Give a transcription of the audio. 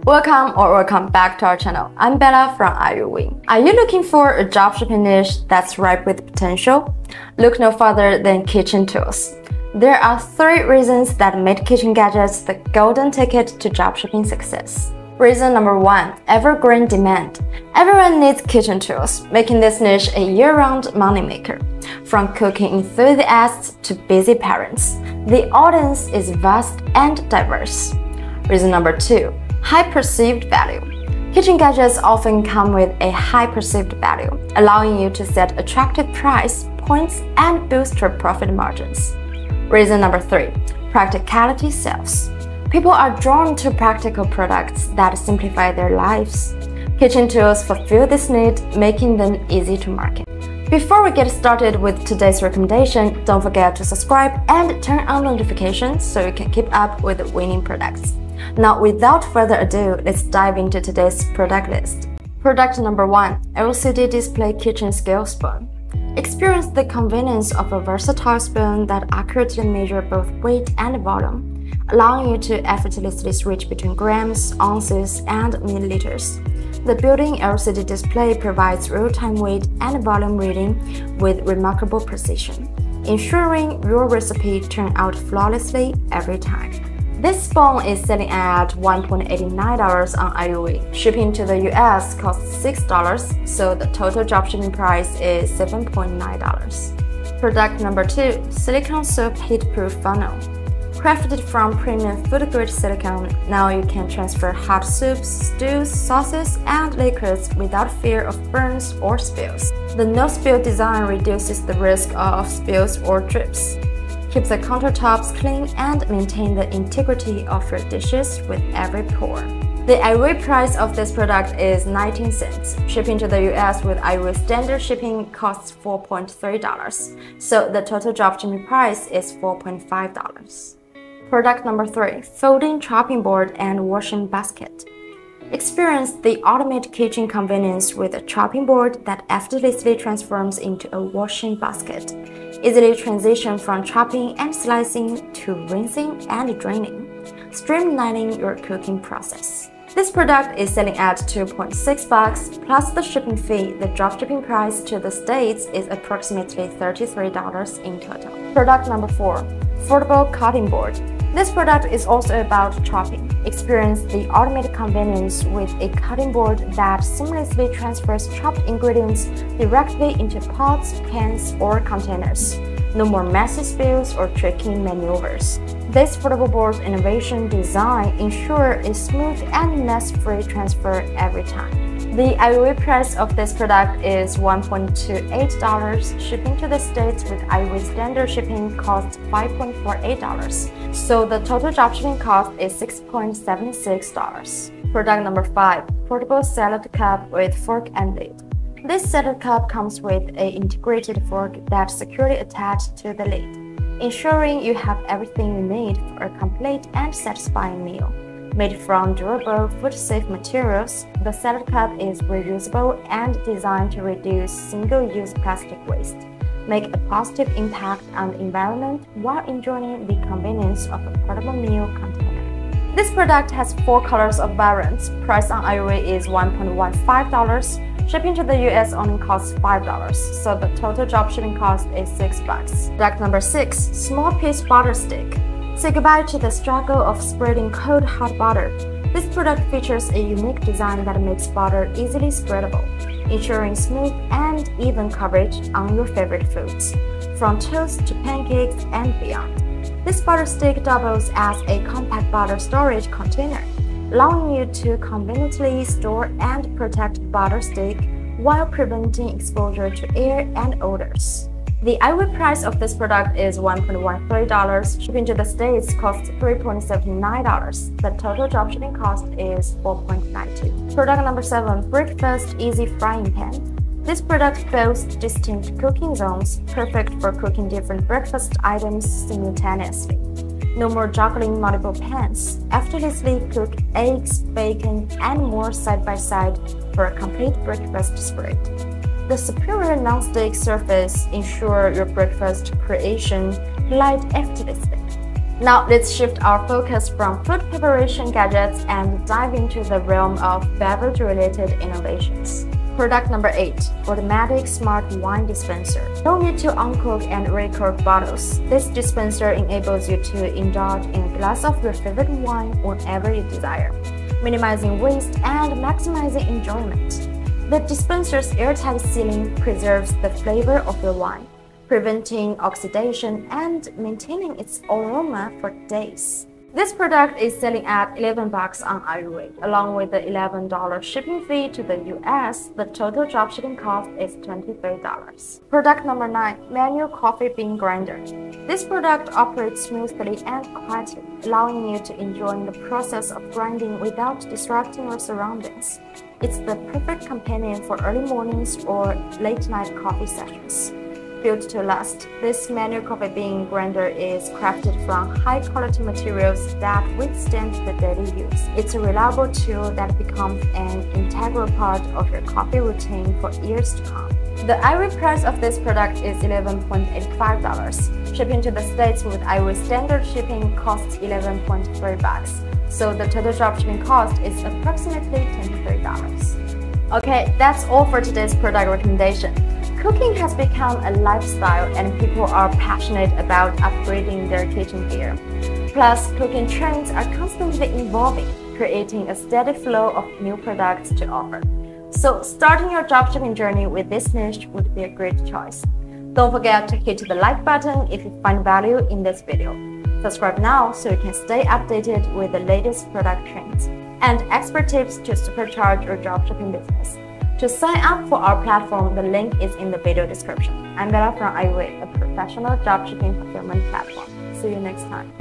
Welcome back to our channel. I'm Bella from iYoowe. Are you looking for a dropshipping niche that's ripe with potential? Look no further than kitchen tools. There are 3 reasons that made kitchen gadgets the golden ticket to dropshipping success. Reason number 1, evergreen demand. Everyone needs kitchen tools, making this niche a year-round moneymaker. From cooking enthusiasts to busy parents, the audience is vast and diverse. Reason number 2, high perceived value. Kitchen gadgets often come with a high perceived value, allowing you to set attractive price points and boost your profit margins. Reason number 3, practicality sells. People are drawn to practical products that simplify their lives. Kitchen tools fulfill this need, making them easy to market. Before we get started with today's recommendation, don't forget to subscribe and turn on notifications so you can keep up with the winning products. Now, without further ado, let's dive into today's product list. Product number 1, LCD display kitchen scale spoon. Experience the convenience of a versatile spoon that accurately measures both weight and volume, allowing you to effortlessly switch between grams, ounces, and milliliters. The built-in LCD display provides real-time weight and volume reading with remarkable precision, ensuring your recipe turns out flawlessly every time. This spoon is selling at $1.89 on iYoowe. Shipping to the US costs $6, so the total dropshipping price is $7.9. Product number 2, Silicone Soap Heatproof Funnel. Crafted from premium food-grade silicone, now you can transfer hot soups, stews, sauces, and liquids without fear of burns or spills. The no-spill design reduces the risk of spills or drips. Keep the countertops clean and maintain the integrity of your dishes with every pour. The iYoowe price of this product is 19 cents. Shipping to the US with iYoowe standard shipping costs $4.3, so the total dropshipping price is $4.5. Product number 3, folding chopping board and washing basket. Experience the ultimate kitchen convenience with a chopping board that effortlessly transforms into a washing basket. Easily transition from chopping and slicing to rinsing and draining, streamlining your cooking process. This product is selling at $2.6 plus the shipping fee. The dropshipping price to the States is approximately $33 in total. Product number 4, foldable cutting board. This product is also about chopping. Experience the ultimate convenience with a cutting board that seamlessly transfers chopped ingredients directly into pots, pans, or containers. No more messy spills or tricky maneuvers. This foldable board's innovation design ensures a smooth and mess-free transfer every time. The iYoowe price of this product is $1.28. Shipping to the States with iYoowe standard shipping costs $5.48, so the total dropshipping cost is $6.76. Product number 5, portable salad cup with fork and lid. This salad cup comes with an integrated fork that's securely attached to the lid, ensuring you have everything you need for a complete and satisfying meal. Made from durable, food-safe materials, the salad cup is reusable and designed to reduce single-use plastic waste, make a positive impact on the environment while enjoying the convenience of a portable meal container. This product has 4 colors of variants. Price on iYoowe is $1.15. Shipping to the US only costs $5, so the total dropshipping cost is $6. Product number 6, small piece butter stick. Say goodbye to the struggle of spreading cold hot butter. This product features a unique design that makes butter easily spreadable, ensuring smooth and even coverage on your favorite foods, from toast to pancakes and beyond. This butter stick doubles as a compact butter storage container, allowing you to conveniently store and protect butter stick while preventing exposure to air and odors. The iYoowe price of this product is $1.13. Shipping to the States costs $3.79. The total dropshipping cost is $4.92. Product number 7, breakfast easy frying pan. This product boasts distinct cooking zones, perfect for cooking different breakfast items simultaneously. No more juggling multiple pans. Effortlessly cook eggs, bacon, and more side by side for a complete breakfast spread. The superior non-stick surface ensures your breakfast creation glide effortlessly. Now let's shift our focus from food preparation gadgets and dive into the realm of beverage-related innovations. Product number 8. Automatic Smart Wine Dispenser. No need to uncork and recork bottles. This dispenser enables you to indulge in a glass of your favorite wine whenever you desire, minimizing waste and maximizing enjoyment. The dispenser's airtight sealing preserves the flavor of your wine, preventing oxidation and maintaining its aroma for days. This product is selling at $11 on iYoowe. Along with the $11 shipping fee to the US, the total dropshipping cost is $23. Product number 9. Manual Coffee Bean Grinder. This product operates smoothly and quietly, allowing you to enjoy the process of grinding without disrupting your surroundings. It's the perfect companion for early mornings or late-night coffee sessions. Built to last, this manual coffee bean grinder is crafted from high-quality materials that withstand the daily use. It's a reliable tool that becomes an integral part of your coffee routine for years to come. The iYoowe price of this product is $11.85. Shipping to the States with iYoowe standard shipping costs $11.3. So the total dropshipping cost is approximately $23. Okay, that's all for today's product recommendation. Cooking has become a lifestyle and people are passionate about upgrading their kitchen gear. Plus, cooking trends are constantly evolving, creating a steady flow of new products to offer. So, starting your dropshipping journey with this niche would be a great choice. Don't forget to hit the like button if you find value in this video. Subscribe now so you can stay updated with the latest product trends and expert tips to supercharge your dropshipping business. To sign up for our platform, the link is in the video description. I'm Bella from iYoowe, a professional dropshipping fulfillment platform. See you next time.